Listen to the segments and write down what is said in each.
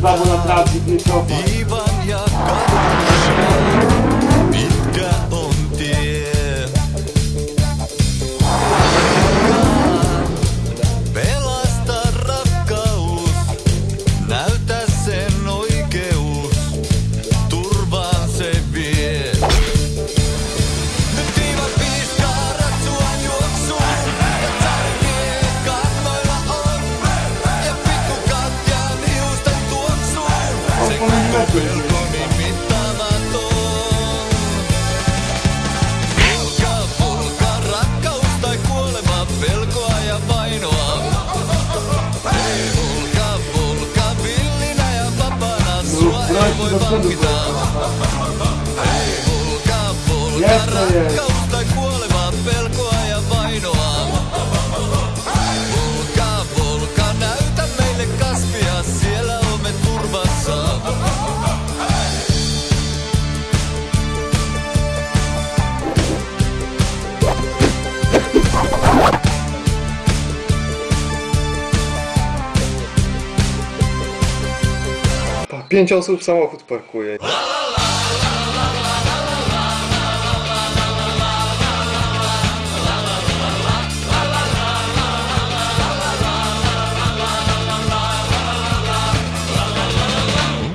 tava na trave de microfone. Viivan ja kadun, mitkä on tie. Pelasta rakkaus, näytä sen oikeus, turvaan se vie. Nyt viivat piiskaa ratsuan juoksuun, ja tärkeet kannoilla on, ja pikkukatjan hiusten tuoksuun, se koko pelkoni mittaamaton. Polka, rakkaus tai kuolema, pelkoa ja vainoa. Hei polka, villinä ja vapaana, sua ei voi vankita. Hei polka, rakkaus tai kuolema, pelkoa ja vainoa. Polka, näytä meille kasvia, siellä olemme turvassa. Pa, 5 osób samochód parkuje.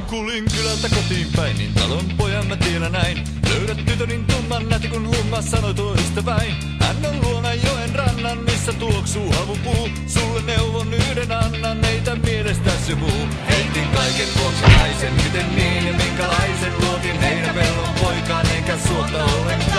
Kulin kylältä kotiin päin, niin talon pojan mä tiedän näin. Löydät tytönin tumman näti kun humma sanoi tuo ystäväin. Hän on luona joen rannan, missä tuoksuu havupuu. Sulle neuvon yhden annan, eitä mielestäsi muu. Heitin kaiken vuoksi naisen, miten niin ja minkälaisen luotin heidän pellon poikaan, enkä suolta ollenkaan.